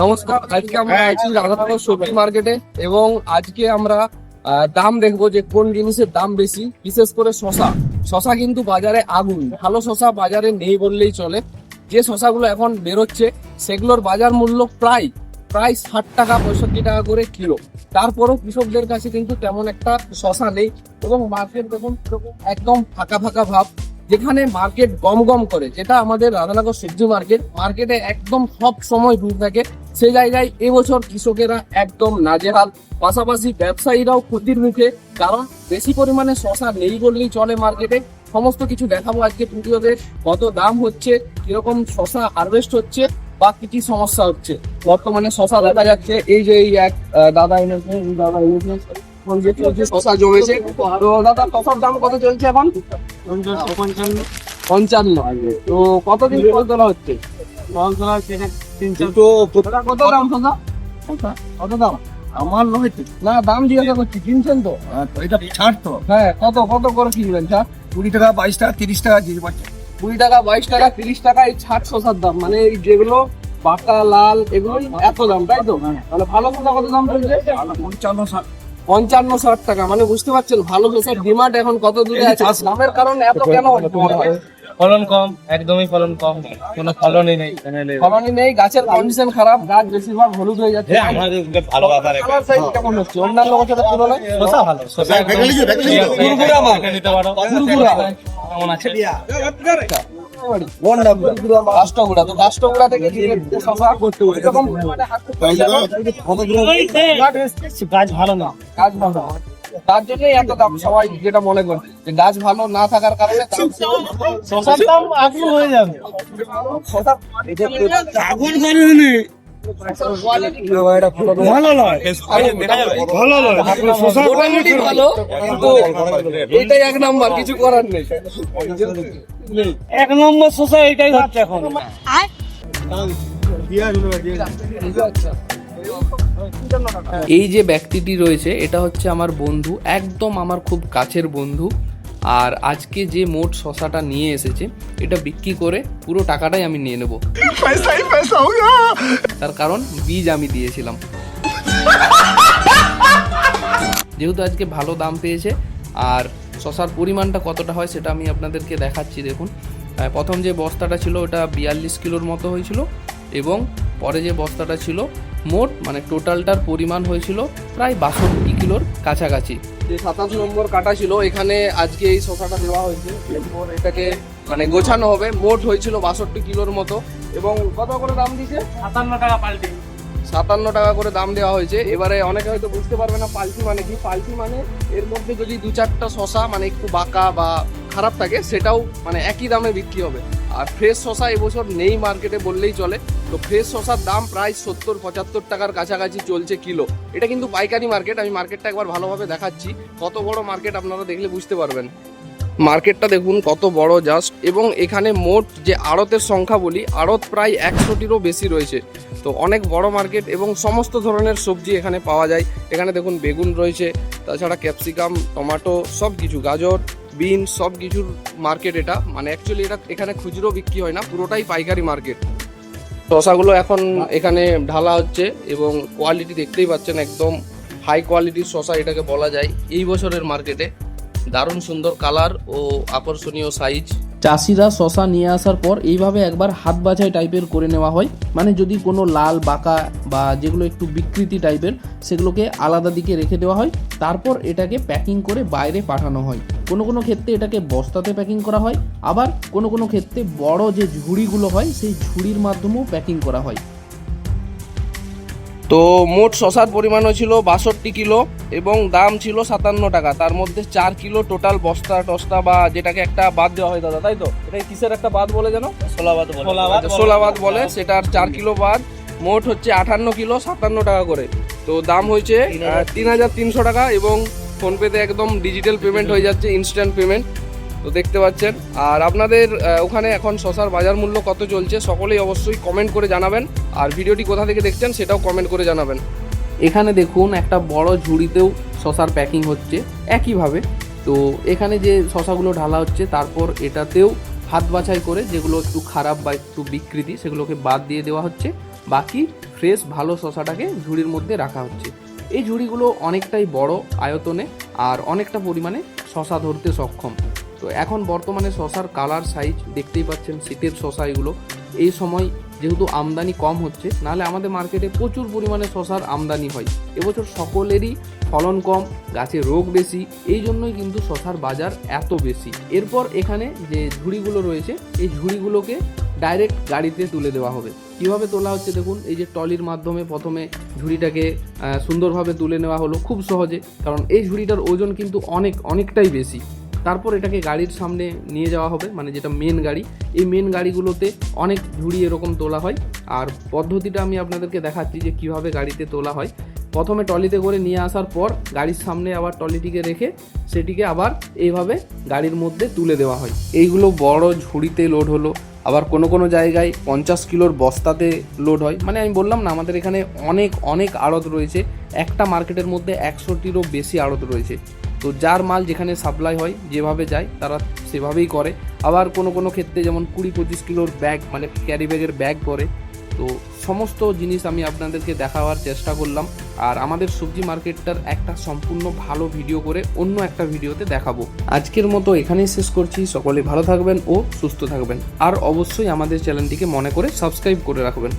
নমস্কার, আজকে আমরা আছি রাধানগর সবজি মার্কেটে এবং আজকে আমরা দাম দেখবো যে কোন জিনিসের দাম বেশি। বিশেষ করে শশা কিন্তু বাজারে আগুন। ভালো শশা বাজারে নেই বললেই চলে। যে শশাগুলো এখন বেরোচ্ছে সেগুলোর বাজার মূল্য প্রায় 60 টাকা 65 টাকা করে কিলো। তারপরও কৃষকদের কাছে কিন্তু তেমন একটা শশা নেই এবং মার্কেট দেখুন একদম ফাঁকা ফাঁকা ভাব। যেখানে মার্কেট গম করে, যেটা আমাদের রাধানগর সবজি মার্কেটে একদম সব সময় ভিড় থাকে, সেই জায়গায় এবছর কৃষকেরা একদম নাজেহাল। পাশাপাশি ব্যবসায়ীরাও ক্ষতির মুখে, কারণ বেশি পরিমাণে শশা নেই বললেই চলে মার্কেটে। সমস্ত কিছু দেখাবো আজকে ভিডিওতে, কত দাম হচ্ছে, কিরকম শশা হারভেস্ট হচ্ছে বা কি কি সমস্যা হচ্ছে। বর্তমানে শশা দেখা যাচ্ছে এই যে এই এক দাদা এনেছে, শশা জমেছে। তো দাদা, শশার দাম কত চলছে এখন? 55। তো কতদিন ফল তোলা হচ্ছে? কত দাম শশা? কত দাম? আমার নয় তো, না, দাম জিজ্ঞাসা করছি, কিনছেন তো? এটা ছাড় তো। হ্যাঁ, কত করে কিনবেন? 20 টাকা 22 টাকা 30 টাকা দিয়ে পাচ্ছে। 20 টাকা 22 টাকা 30 টাকা এই ছাট শসার দাম। মানে এই যেগুলো পাকা লাল এগুলো এত দাম, তাই তো? মানে ভালো শসা কত দাম চলছে? 55-60 টাকা। মানে বুঝতে পারছেন ভালো শসার ডিমান্ড এখন কত দূরে আছে। দামের কারণে এত কেন হয়? ফলন কম, একদমই ফলন কম, কোনো ফলনই নেই। ফলনই নেই, গাছের কন্ডিশন খারাপ, গাছ বেশিরভাগ হলুদ হয়ে যাচ্ছে। আমাদের ভালো বাজার কালার সাইজ কেমন হচ্ছে অন্যান্য বছরের তুলনায়? শসা ভালো, শসা গুড়গুড়া মাল। নিতে পারো। গুড়গুড়া কেমন আছে? কাষ্টগুড়া, তো কাষ্টগুড়া থেকে শসা করতে হবে এরকম মানে গাছ ভালো না, গাছ ভালো না। তার জন্যই এত দাম। সবাই যেটা মনে করে যে গাছ ভালো না থাকার কারণে শসার দাম আগুন হয়ে যাবে। আগুন করেনি ভালো নয়, ভালো নয়। মোটামুটি ভালো, কিন্তু এইটাই এক নাম্বার, কিছু করার নেই। এক নম্বর শসা এটাই হচ্ছে এখন। এই যে ব্যক্তিটি রয়েছে এটা হচ্ছে আমার বন্ধু, একদম আমার খুব কাছের বন্ধু। আর আজকে যে মোট শশাটা নিয়ে এসেছে এটা বিক্রি করে পুরো টাকাটাই আমি নিয়ে নেব। তার কারণ বীজ আমি দিয়েছিলাম। যেহেতু আজকে ভালো দাম পেয়েছে আর শশার পরিমাণটা কতটা হয় সেটা আমি আপনাদেরকে দেখাচ্ছি। দেখুন, প্রথম যে বস্তাটা ছিল ওটা 42 কিলোর মতো হয়েছিল এবং পরে যে বস্তাটা ছিল মোট মানে টোটালটার পরিমাণ হয়েছিল প্রায় 62 কিলোর কাছাকাছি। যে 27 নম্বর কাটা ছিল এখানে আজকে এই শসাটা দেওয়া হয়েছে, এরপর এটাকে মানে গোছানো হবে। মোট হয়েছিল 62 কিলোর মতো এবং কত করে দাম দিয়েছে? 57 টাকা পাল্টি। 57 টাকা করে দাম দেওয়া হয়েছে। এবারে অনেকে হয়তো বুঝতে পারবে না পাল্টি মানে কি। পাল্টি মানে এর মধ্যে যদি 2-4টা শসা মানে একটু বাঁকা বা খারাপ থাকে সেটাও মানে একই দামে বিক্রি হবে। আর ফ্রেশ শসা এবছর নেই মার্কেটে বললেই চলে। তো ফ্রেশ শসার দাম প্রায় 70-75 টাকার কাছাকাছি চলছে কিলো। এটা কিন্তু পাইকারি মার্কেট। আমি মার্কেটটা একবার ভালোভাবে দেখাচ্ছি, কত বড় মার্কেট আপনারা দেখলে বুঝতে পারবেন। মার্কেটটা দেখুন কত বড় জাস্ট। এবং এখানে মোট যে আড়তের সংখ্যা বলি, আড়ত প্রায় 100টিরও বেশি রয়েছে। তো অনেক বড় মার্কেট এবং সমস্ত ধরনের সবজি এখানে পাওয়া যায়। এখানে দেখুন বেগুন রয়েছে, তাছাড়া ক্যাপসিকাম, টমেটো, সব কিছু, গাজর, বিন, সব কিছুর মার্কেট এটা। মানে অ্যাকচুয়ালি এটা এখানে খুচরো বিক্রি হয় না, পুরোটাই পাইকারি মার্কেট। শসাগুলো এখন এখানে ঢালা হচ্ছে এবং কোয়ালিটি দেখতেই পাচ্ছেন, একদম হাই কোয়ালিটির শসা এটাকে বলা যায় এই বছরের মার্কেটে। দারুণ সুন্দর কালার ও আকর্ষণীয় সাইজ। চাষিরা শশা নিয়ে আসার পর এইভাবে একবার হাত বাছাই টাইপের করে নেওয়া হয়। মানে যদি কোনো লাল বাঁকা বা যেগুলো একটু বিকৃতি টাইপের সেগুলোকে আলাদা দিকে রেখে দেওয়া হয়। তারপর এটাকে প্যাকিং করে বাইরে পাঠানো হয়। কোনো কোনো ক্ষেত্রে এটাকে বস্তাতে প্যাকিং করা হয়, আবার কোনো কোনো ক্ষেত্রে বড় যে ঝুড়িগুলো হয় সেই ঝুড়ির মাধ্যমেও প্যাকিং করা হয়। তো মোট শসার পরিমাণও ছিল 62 কিলো এবং দাম ছিল 57 টাকা। তার মধ্যে 4 কিলো টোটাল বস্তা টস্তা বা যেটাকে একটা বাদ দেওয়া হয় দাদা, তাই তো? এটা কিসের একটা বাদ বলে যেন? সোলাবাদ বলে, সেটার 4 কিলো বাদ। মোট হচ্ছে 58 কিলো 57 টাকা করে। তো দাম হয়েছে 3300 টাকা এবং ফোনপেতে একদম ডিজিটাল পেমেন্ট হয়ে যাচ্ছে, ইনস্ট্যান্ট পেমেন্ট। তো দেখতে পাচ্ছেন। আর আপনাদের ওখানে এখন শসার বাজার মূল্য কত চলছে সকলেই অবশ্যই কমেন্ট করে জানাবেন। আর ভিডিওটি কোথা থেকে দেখছেন সেটাও কমেন্ট করে জানাবেন। এখানে দেখুন একটা বড় ঝুড়িতেও শসার প্যাকিং হচ্ছে একইভাবে। তো এখানে যে শসাগুলো ঢালা হচ্ছে তারপর এটাতেও হাত বাছাই করে যেগুলো একটু খারাপ বা একটু বিকৃতি সেগুলোকে বাদ দিয়ে দেওয়া হচ্ছে। বাকি ফ্রেশ ভালো শশাটাকে ঝুড়ির মধ্যে রাখা হচ্ছে। এই ঝুড়িগুলো অনেকটাই বড় আয়তনে আর অনেকটা পরিমাণে শশা ধরতে সক্ষম। তো এখন বর্তমানে শশার কালার সাইজ দেখতেই পাচ্ছেন, শীতের শশা এগুলো। এই সময় যেহেতু আমদানি কম হচ্ছে, নাহলে আমাদের মার্কেটে প্রচুর পরিমাণে শশার আমদানি হয়। এবছর সকলেরই ফলন কম, গাছে রোগ বেশি, এই জন্যই কিন্তু শশার বাজার এত বেশি। এরপর এখানে যে ঝুড়িগুলো রয়েছে, এই ঝুড়িগুলোকে ডাইরেক্ট গাড়িতে তুলে দেওয়া হবে। কিভাবে তোলা হচ্ছে দেখুন, এই যে ট্রলির মাধ্যমে প্রথমে ঝুড়িটাকে সুন্দরভাবে তুলে নেওয়া হলো খুব সহজে, কারণ এই ঝুড়িটার ওজন কিন্তু অনেকটাই বেশি। তারপর এটাকে গাড়ির সামনে নিয়ে যাওয়া হবে, মানে যেটা মেন গাড়ি। এই মেন গাড়িগুলোতে অনেক ঝুড়ি এরকম তোলা হয়, আর পদ্ধতিটা আমি আপনাদেরকে দেখাচ্ছি যে কিভাবে গাড়িতে তোলা হয়। প্রথমে ট্রলিতে করে নিয়ে আসার পর গাড়ির সামনে আবার ট্রলিটিকে রেখে সেটিকে আবার এইভাবে গাড়ির মধ্যে তুলে দেওয়া হয়। এইগুলো বড় ঝুড়িতে লোড হলো, আবার কোনো জায়গায় 50 কিলোর বস্তাতে লোড হয়। মানে আমি বললাম না, আমাদের এখানে অনেক আড়ত রয়েছে, একটা মার্কেটের মধ্যে 100টিরও বেশি আড়ত রয়েছে। তো যার মাল যেখানে সাপ্লাই হয়, যেভাবে যায় তারা সেভাবেই করে। আবার কোনো ক্ষেত্রে যেমন 20-25 কিলোর ব্যাগ, মানে ক্যারি ব্যাগের ব্যাগ করে। তো সমস্ত জিনিস আমি আপনাদেরকে দেখাবার চেষ্টা করলাম, আর আমাদের সবজি মার্কেটটার একটা সম্পূর্ণ ভালো ভিডিও করে অন্য একটা ভিডিওতে দেখাবো। আজকের মতো এখানেই শেষ করছি। সকলে ভালো থাকবেন ও সুস্থ থাকবেন, আর অবশ্যই আমাদের চ্যানেলটিকে মনে করে সাবস্ক্রাইব করে রাখবেন।